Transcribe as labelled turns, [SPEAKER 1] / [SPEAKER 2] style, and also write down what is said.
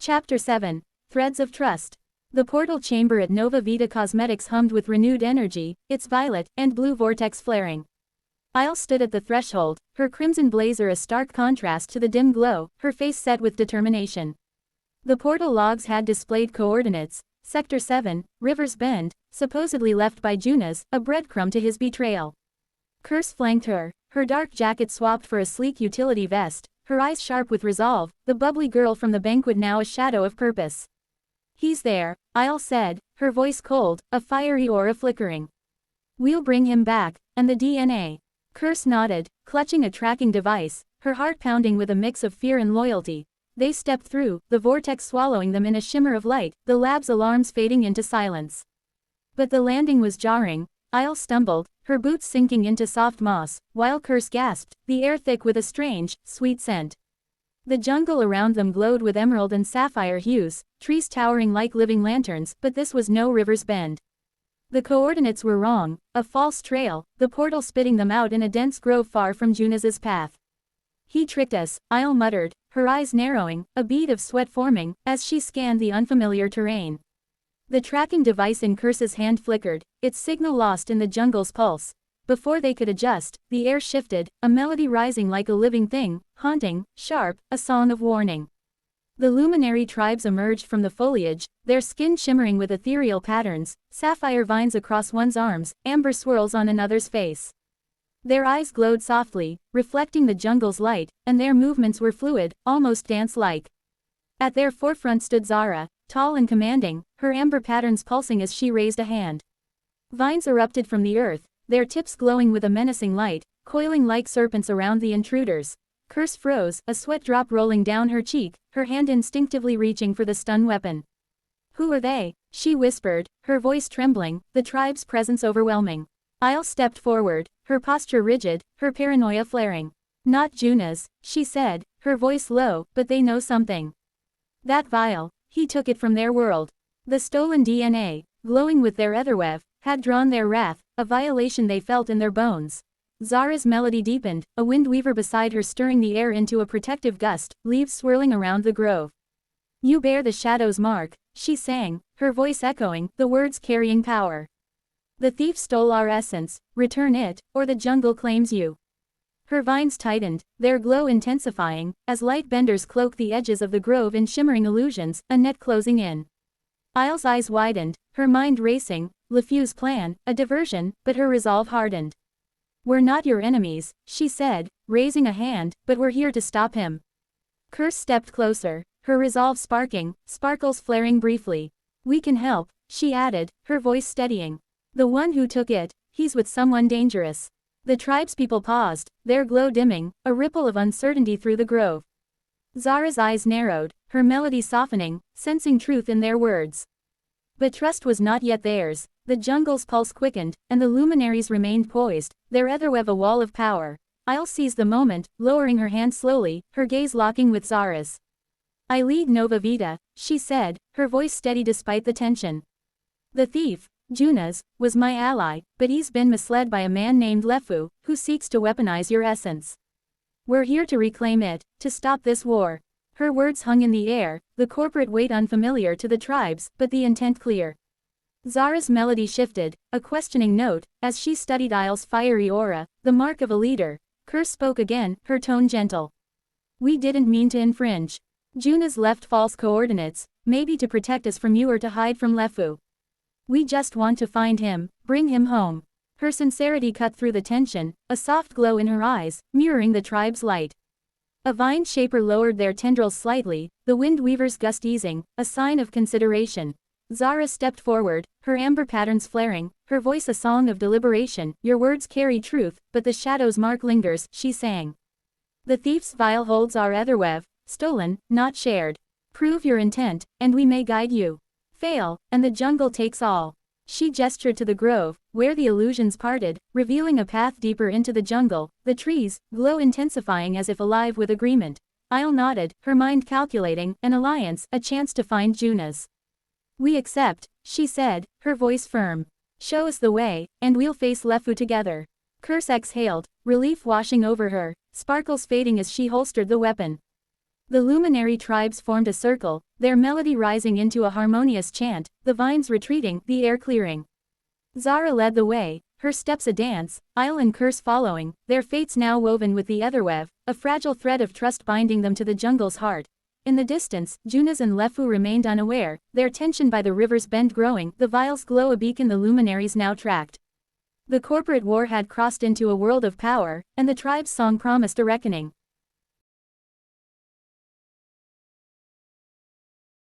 [SPEAKER 1] Chapter 7. Threads of Trust. The portal chamber at Nova Vita Cosmetics hummed with renewed energy, its violet and blue vortex flaring. Isle stood at the threshold, her crimson blazer a stark contrast to the dim glow, her face set with determination. The portal logs had displayed coordinates: Sector 7, River's Bend, supposedly left by Junas, a breadcrumb to his betrayal. Curse flanked her, her dark jacket swapped for a sleek utility vest, her eyes sharp with resolve, the bubbly girl from the banquet now a shadow of purpose. "He's there," Isle said, her voice cold, a fiery aura flickering. "We'll bring him back, and the DNA." Curse nodded, clutching a tracking device, her heart pounding with a mix of fear and loyalty. They stepped through, the vortex swallowing them in a shimmer of light, the lab's alarms fading into silence. But the landing was jarring. Isle stumbled, her boots sinking into soft moss, while Curse gasped, the air thick with a strange, sweet scent. The jungle around them glowed with emerald and sapphire hues, trees towering like living lanterns, but this was no River's Bend. The coordinates were wrong, a false trail, the portal spitting them out in a dense grove far from Junas's path. "He tricked us," Isle muttered, her eyes narrowing, a bead of sweat forming, as she scanned the unfamiliar terrain. The tracking device in Curse's hand flickered, its signal lost in the jungle's pulse. Before they could adjust, the air shifted, a melody rising like a living thing, haunting, sharp, a song of warning. The luminary tribes emerged from the foliage, their skin shimmering with ethereal patterns, sapphire vines across one's arms, amber swirls on another's face. Their eyes glowed softly, reflecting the jungle's light, and their movements were fluid, almost dance-like. At their forefront stood Zara, tall and commanding, her amber patterns pulsing as she raised a hand. Vines erupted from the earth, their tips glowing with a menacing light, coiling like serpents around the intruders. Curse froze, a sweat drop rolling down her cheek, her hand instinctively reaching for the stun weapon. "Who are they?" she whispered, her voice trembling, the tribe's presence overwhelming. Isle stepped forward, her posture rigid, her paranoia flaring. "Not Junas," she said, her voice low, "but they know something. That vial, he took it from their world. The stolen DNA, glowing with their etherweb, had drawn their wrath, a violation they felt in their bones." Zara's melody deepened, a wind weaver beside her stirring the air into a protective gust, leaves swirling around the grove. "You bear the shadow's mark," she sang, her voice echoing, the words carrying power. "The thief stole our essence, return it, or the jungle claims you." Her vines tightened, their glow intensifying, as light benders cloaked the edges of the grove in shimmering illusions, a net closing in. Isle's eyes widened, her mind racing, LeFew's plan, a diversion, but her resolve hardened. "We're not your enemies," she said, raising a hand, "but we're here to stop him." Curse stepped closer, her resolve sparking, sparkles flaring briefly. "We can help," she added, her voice steadying. "The one who took it, he's with someone dangerous." The tribespeople paused, their glow dimming, a ripple of uncertainty through the grove. Zara's eyes narrowed, her melody softening, sensing truth in their words. But trust was not yet theirs. The jungle's pulse quickened, and the luminaries remained poised, their etherweb a wall of power. Isle seized the moment, lowering her hand slowly, her gaze locking with Zara's. "I lead Nova Vita," she said, her voice steady despite the tension. "The thief, Junas, was my ally, but he's been misled by a man named LeFew, who seeks to weaponize your essence. We're here to reclaim it, to stop this war." Her words hung in the air, the corporate weight unfamiliar to the tribes, but the intent clear. Zara's melody shifted, a questioning note, as she studied Isle's fiery aura, the mark of a leader. Curse spoke again, her tone gentle. "We didn't mean to infringe. Junas left false coordinates, maybe to protect us from you or to hide from LeFew. We just want to find him, bring him home." Her sincerity cut through the tension, a soft glow in her eyes, mirroring the tribe's light. A vine shaper lowered their tendrils slightly, the wind weaver's gust easing, a sign of consideration. Zara stepped forward, her amber patterns flaring, her voice a song of deliberation. "Your words carry truth, but the shadow's mark lingers," she sang. "The thief's vial holds our etherweb, stolen, not shared. Prove your intent, and we may guide you. Fail, and the jungle takes all." She gestured to the grove, where the illusions parted, revealing a path deeper into the jungle, the trees, glow intensifying as if alive with agreement. Isle nodded, her mind calculating, an alliance, a chance to find Junas. "We accept," she said, her voice firm. "Show us the way, and we'll face LeFew together." Curse exhaled, relief washing over her, sparkles fading as she holstered the weapon. The luminary tribes formed a circle, their melody rising into a harmonious chant, the vines retreating, the air clearing. Zara led the way, her steps a dance, Isle and Curse following, their fates now woven with the Etherweb, a fragile thread of trust binding them to the jungle's heart. In the distance, Junaz and Lefu remained unaware, their tension by the river's bend growing, the vials glow a beacon the luminaries now tracked. The corporate war had crossed into a world of power, and the tribe's song promised a reckoning.